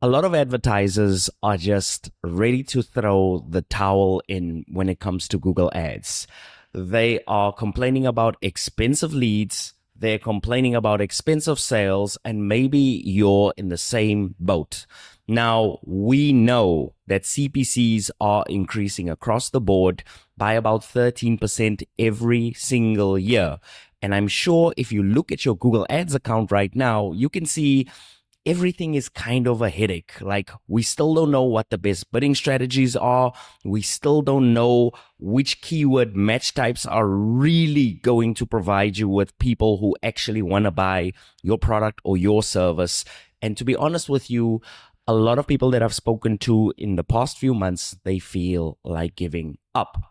A lot of advertisers are just ready to throw the towel in when it comes to Google Ads. They are complaining about expensive leads. They're complaining about expensive sales, and maybe you're in the same boat. Now, we know that CPCs are increasing across the board by about 13% every single year. And I'm sure if you look at your Google Ads account right now, you can see everything is kind of a headache. Like, we still don't know what the best bidding strategies are. We still don't know which keyword match types are really going to provide you with people who actually want to buy your product or your service. And to be honest with you, a lot of people that I've spoken to in the past few months, they feel like giving up.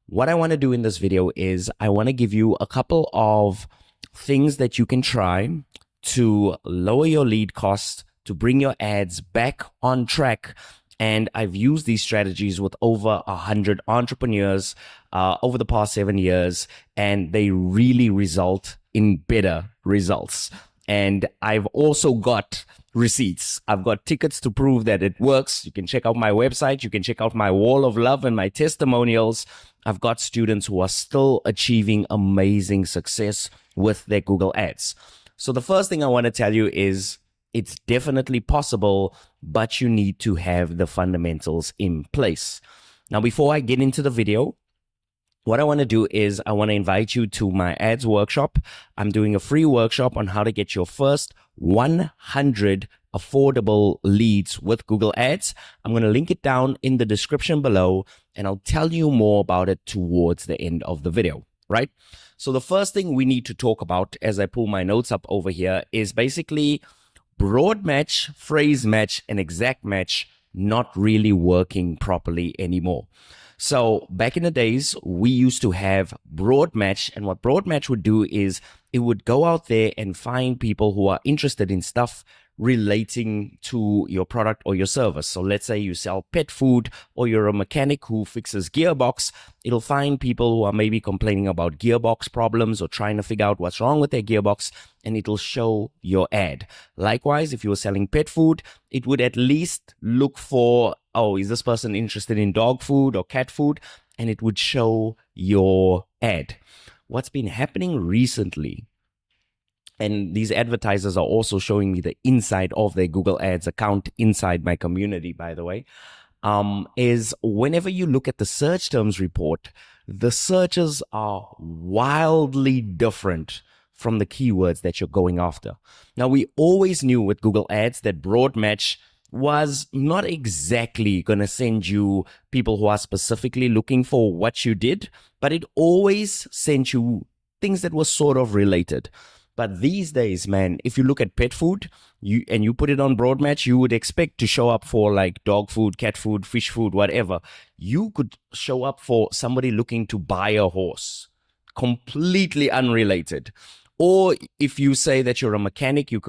What I want to do in this video is I want to give you a couple of things that you can try to lower your lead costs, to bring your ads back on track. And I've used these strategies with over 100 entrepreneurs over the past 7 years, and they really result in better results. And I've also got receipts. I've got tickets to prove that it works. You can check out my website. You can check out my wall of love and my testimonials. I've got students who are still achieving amazing success with their Google Ads. So the first thing I want to tell you is it's definitely possible, but you need to have the fundamentals in place. Now, before I get into the video, what I want to do is I want to invite you to my ads workshop. I'm doing a free workshop on how to get your first 100 affordable leads with Google Ads. I'm going to link it down in the description below, and I'll tell you more about it towards the end of the video, right? So the first thing we need to talk about, as I pull my notes up over here, is basically broad match, phrase match, and exact match not really working properly anymore. So back in the days, we used to have broad match, and what broad match would do is it would go out there and find people who are interested in stuff relating to your product or your service. So let's say you sell pet food, or you're a mechanic who fixes gearbox. It'll find people who are maybe complaining about gearbox problems or trying to figure out what's wrong with their gearbox, and it'll show your ad. Likewise, if you were selling pet food, it would at least look for, oh, is this person interested in dog food or cat food? And it would show your ad. What's been happening recently, and these advertisers are also showing me the inside of their Google Ads account inside my community, by the way, is whenever you look at the search terms report, the searches are wildly different from the keywords that you're going after. Now, we always knew with Google Ads that broad match was not exactly going to send you people who are specifically looking for what you did, but it always sent you things that were sort of related. But these days, man, if you look at pet food and you put it on broad match, you would expect to show up for like dog food, cat food, fish food, whatever. You could show up for somebody looking to buy a horse, completely unrelated. Or if you say that you're a mechanic, you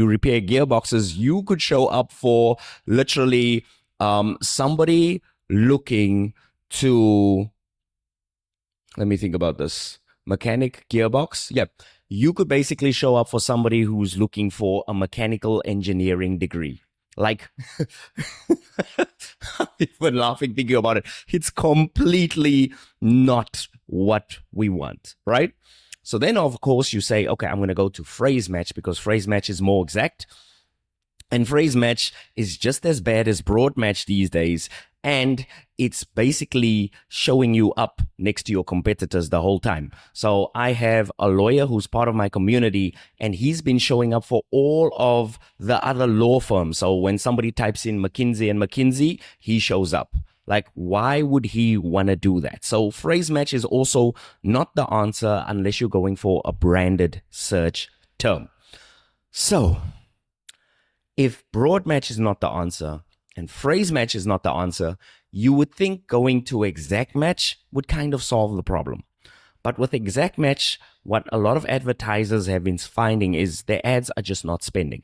repair gearboxes, you could show up for literally somebody looking to, let me think about this, mechanic, gearbox. Yeah. You could basically show up for somebody who's looking for a mechanical engineering degree. Like, I'm even laughing thinking about it. It's completely not what we want, right? So then, of course, you say, okay, I'm going to go to phrase match because phrase match is more exact. And phrase match is just as bad as broad match these days. And it's basically showing you up next to your competitors the whole time. So I have a lawyer who's part of my community, and he's been showing up for all of the other law firms. So when somebody types in McKinsey and McKinsey, he shows up. Like, why would he want to do that? So phrase match is also not the answer unless you're going for a branded search term. So if broad match is not the answer and phrase match is not the answer, you would think going to exact match would kind of solve the problem. But with exact match, what a lot of advertisers have been finding is their ads are just not spending.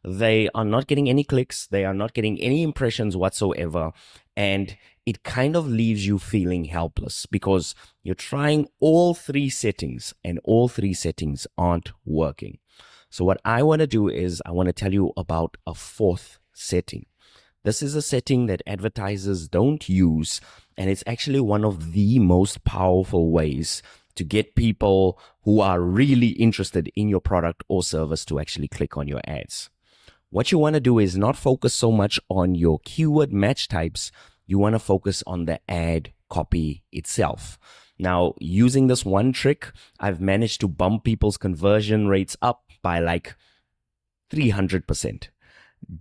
They are not getting any clicks. They are not getting any impressions whatsoever. And it kind of leaves you feeling helpless because you're trying all three settings and all three settings aren't working. So what I want to do is I want to tell you about a fourth setting. This is a setting that advertisers don't use, and it's actually one of the most powerful ways to get people who are really interested in your product or service to actually click on your ads. What you want to do is not focus so much on your keyword match types. You want to focus on the ad copy itself. Now, using this one trick, I've managed to bump people's conversion rates up by like 300%.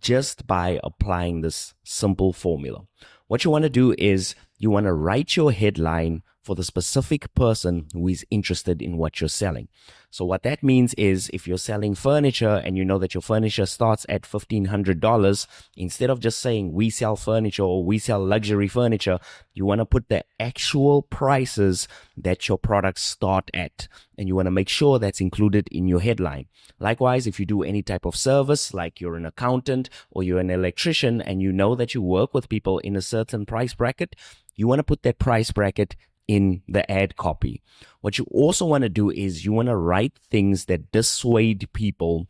Just by applying this simple formula. What you want to do is you want to write your headline for the specific person who is interested in what you're selling. So what that means is if you're selling furniture and you know that your furniture starts at $1,500, instead of just saying we sell furniture or we sell luxury furniture, you want to put the actual prices that your products start at. And you want to make sure that's included in your headline. Likewise, if you do any type of service, like you're an accountant or you're an electrician and you know that you work with people in a certain price bracket, you want to put that price bracket in the ad copy. What you also want to do is you want to write things that dissuade people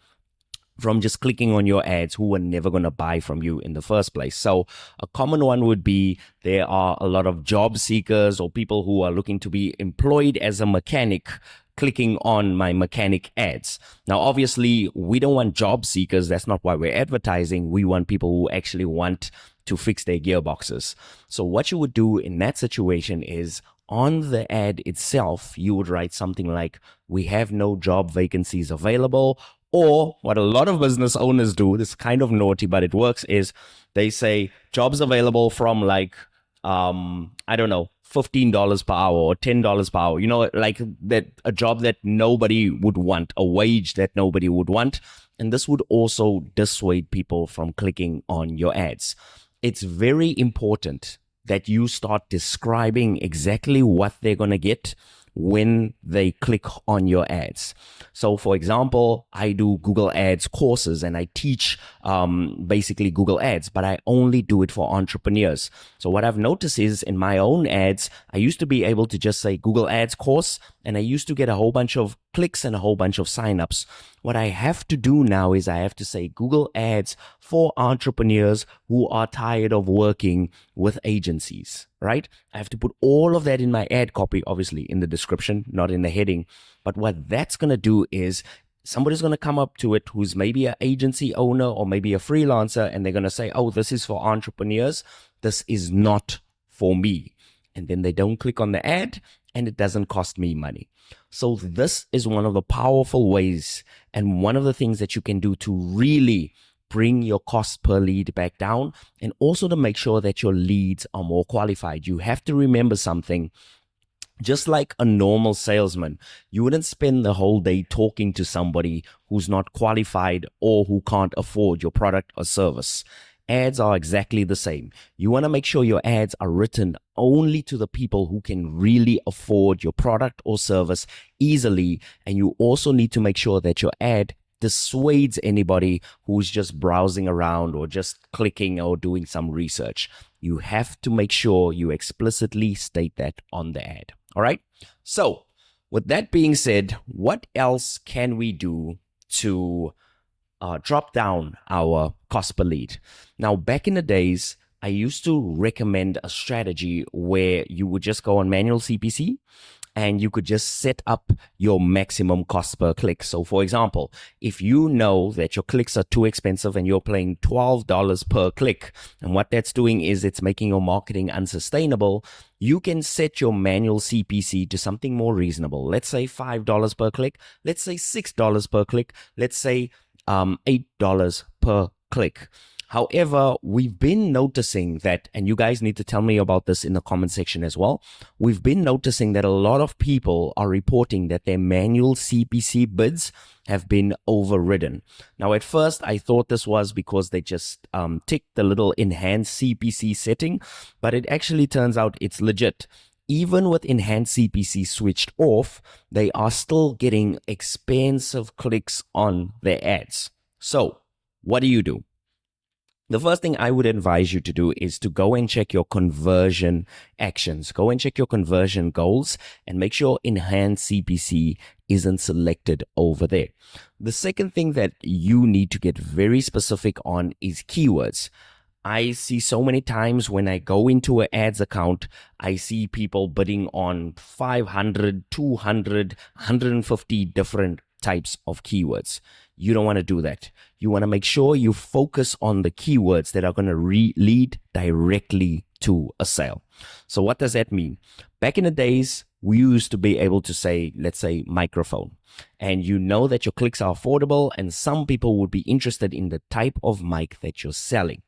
from just clicking on your ads who were never going to buy from you in the first place. So a common one would be there are a lot of job seekers or people who are looking to be employed as a mechanic clicking on my mechanic ads. Now, obviously, we don't want job seekers. That's not why we're advertising. We want people who actually want to fix their gearboxes. So what you would do in that situation is on the ad itself, you would write something like, we have no job vacancies available. Or what a lot of business owners do, this is kind of naughty, but it works, is they say jobs available from like, I don't know, $15 per hour or $10 per hour, you know, like that, a job that nobody would want, a wage that nobody would want. And this would also dissuade people from clicking on your ads. It's very important that you start describing exactly what they're going to get when they click on your ads. So for example, I do Google Ads courses and I teach basically Google Ads, but I only do it for entrepreneurs. So what I've noticed is in my own ads, I used to be able to just say Google Ads course, and I used to get a whole bunch of clicks and a whole bunch of signups. What I have to do now is I have to say Google Ads for entrepreneurs who are tired of working with agencies, right? I have to put all of that in my ad copy, obviously in the description, not in the heading. But what that's going to do is somebody's going to come up to it who's maybe an agency owner or maybe a freelancer, and they're going to say, oh, this is for entrepreneurs. This is not for me. And then they don't click on the ad and it doesn't cost me money. So this is one of the powerful ways and one of the things that you can do to really bring your cost per lead back down, and also to make sure that your leads are more qualified. You have to remember something. Just like a normal salesman, you wouldn't spend the whole day talking to somebody who's not qualified or who can't afford your product or service. Ads are exactly the same. You want to make sure your ads are written only to the people who can really afford your product or service easily. And you also need to make sure that your ad dissuades anybody who's just browsing around or just clicking or doing some research. You have to make sure you explicitly state that on the ad. All right. So with that being said, what else can we do to drop down our cost per lead? Now, back in the days, I used to recommend a strategy where you would just go on Manual CPC and you could just set up your maximum cost per click. So for example, if you know that your clicks are too expensive and you're paying $12 per click, and what that's doing is it's making your marketing unsustainable, you can set your Manual CPC to something more reasonable. Let's say $5 per click. Let's say $6 per click. Let's say $8 per click. However, we've been noticing that, and you guys need to tell me about this in the comment section as well. We've been noticing that a lot of people are reporting that their Manual CPC bids have been overridden. Now, at first, I thought this was because they just ticked the little enhanced CPC setting, but it actually turns out it's legit. Even with enhanced CPC switched off, they are still getting expensive clicks on their ads. So, what do? The first thing I would advise you to do is to go and check your conversion actions. Go and check your conversion goals and make sure enhanced CPC isn't selected over there. The second thing that you need to get very specific on is keywords. I see so many times when I go into an ads account, I see people bidding on 500, 200, 150 different types of keywords. You don't want to do that. You want to make sure you focus on the keywords that are going to lead directly to a sale. So what does that mean? Back in the days, we used to be able to say, let's say microphone, and you know that your clicks are affordable and some people would be interested in the type of mic that you're selling.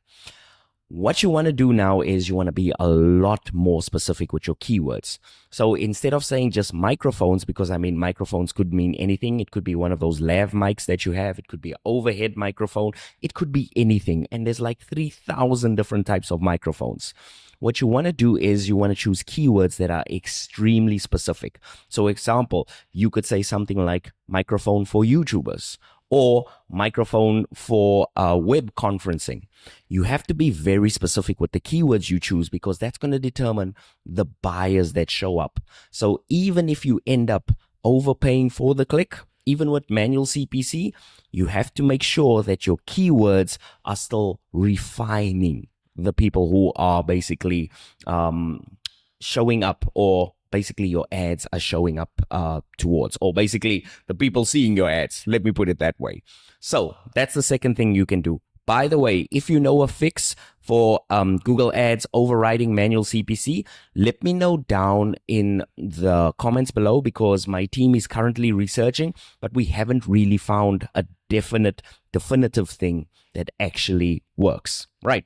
What you want to do now is you want to be a lot more specific with your keywords. So instead of saying just microphones, because I mean, microphones could mean anything. It could be one of those lav mics that you have. It could be an overhead microphone. It could be anything. And there's like 3,000 different types of microphones. What you want to do is you want to choose keywords that are extremely specific. So example, you could say something like microphone for YouTubers, or microphone for web conferencing. You have to be very specific with the keywords you choose, because that's going to determine the buyers that show up. So even if you end up overpaying for the click, even with Manual CPC, you have to make sure that your keywords are still refining the people who are basically showing up, or basically your ads are showing up towards, or basically the people seeing your ads. Let me put it that way. So that's the second thing you can do. By the way, if you know a fix for Google Ads overriding Manual CPC, let me know down in the comments below, because my team is currently researching, but we haven't really found a definitive thing that actually works, right?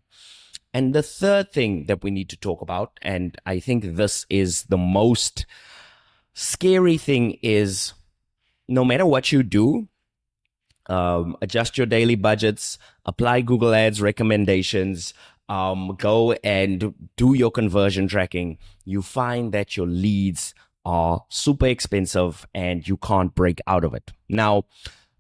And the third thing that we need to talk about, and I think this is the most scary thing, is no matter what you do, adjust your daily budgets, apply Google Ads recommendations, go and do your conversion tracking, you find that your leads are super expensive and you can't break out of it. Now,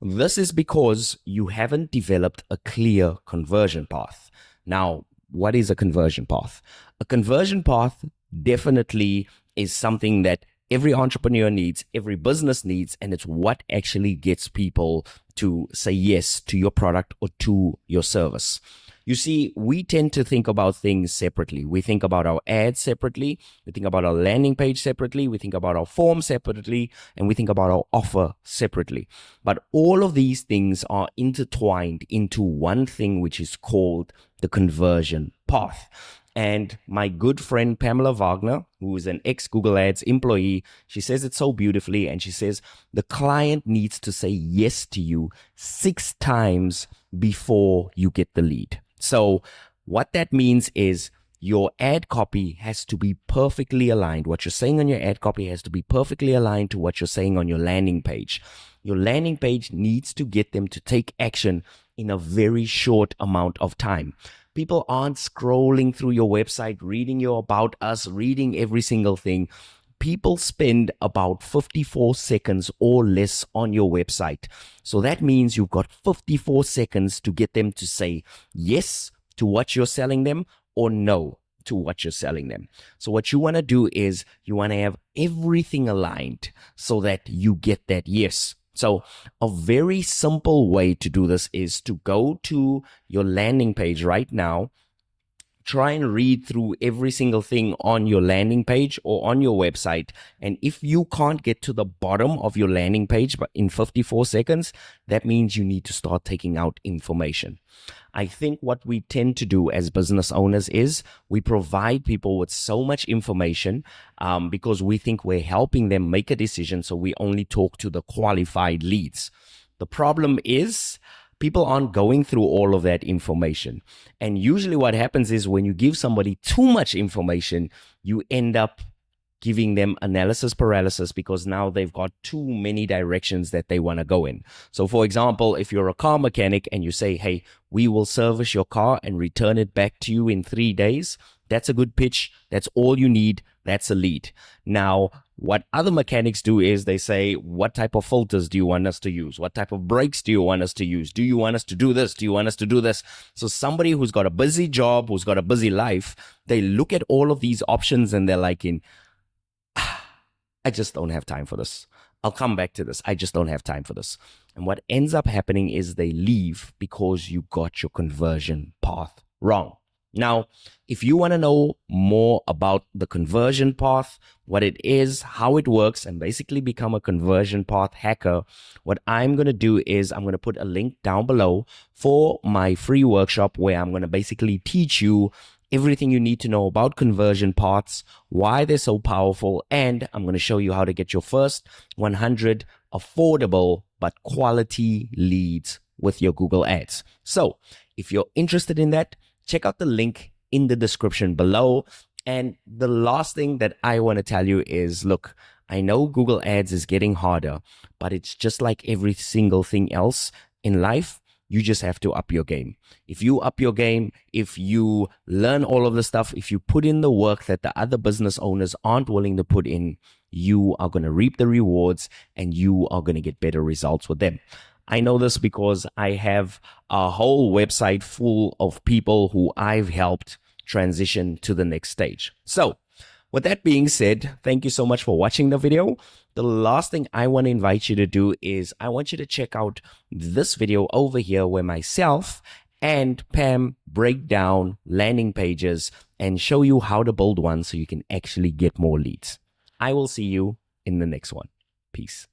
this is because you haven't developed a clear conversion path. Now, what is a conversion path? A conversion path definitely is something that every entrepreneur needs, every business needs, and it's what actually gets people to say yes to your product or to your service. You see, we tend to think about things separately. We think about our ads separately. We think about our landing page separately. We think about our form separately. And we think about our offer separately. But all of these things are intertwined into one thing, which is called the conversion path. And my good friend Pamela Wagner, who is an ex-Google Ads employee, she says it so beautifully. And she says, the client needs to say yes to you 6 times before you get the lead. So what that means is your ad copy has to be perfectly aligned. What you're saying on your ad copy has to be perfectly aligned to what you're saying on your landing page. Your landing page needs to get them to take action in a very short amount of time. People aren't scrolling through your website, reading your about us, reading every single thing. People spend about 54 seconds or less on your website. So that means you've got 54 seconds to get them to say yes to what you're selling them or no to what you're selling them. So what you want to do is you want to have everything aligned so that you get that yes. So a very simple way to do this is to go to your landing page right now. Try and read through every single thing on your landing page or on your website. And if you can't get to the bottom of your landing page but in 54 seconds, that means you need to start taking out information. I think what we tend to do as business owners is we provide people with so much information because we think we're helping them make a decision. So we only talk to the qualified leads. The problem is people aren't going through all of that information. And usually what happens is when you give somebody too much information, you end up giving them analysis paralysis because now they've got too many directions that they want to go in. So for example, if you're a car mechanic and you say, hey, we will service your car and return it back to you in 3 days, that's a good pitch. That's all you need. That's a lead. Now, what other mechanics do is they say, what type of filters do you want us to use? What type of brakes do you want us to use? Do you want us to do this? Do you want us to do this? So somebody who's got a busy job, who's got a busy life, they look at all of these options and they're like, I just don't have time for this. I'll come back to this. I just don't have time for this. And what ends up happening is they leave because you got your conversion path wrong. Now, if you want to know more about the conversion path, what it is, how it works, and basically become a conversion path hacker, what I'm going to do is I'm going to put a link down below for my free workshop where I'm going to basically teach you everything you need to know about conversion paths, why they're so powerful, and I'm going to show you how to get your first 100 affordable but quality leads with your Google Ads. So if you're interested in that, check out the link in the description below. And the last thing that I want to tell you is, look, I know Google Ads is getting harder, but it's just like every single thing else in life. You just have to up your game. If you up your game, if you learn all of the stuff, if you put in the work that the other business owners aren't willing to put in, you are going to reap the rewards and you are going to get better results with them. I know this because I have a whole website full of people who I've helped transition to the next stage. So with that being said, thank you so much for watching the video. The last thing I want to invite you to do is I want you to check out this video over here where myself and Pam break down landing pages and show you how to build one so you can actually get more leads. I will see you in the next one. Peace.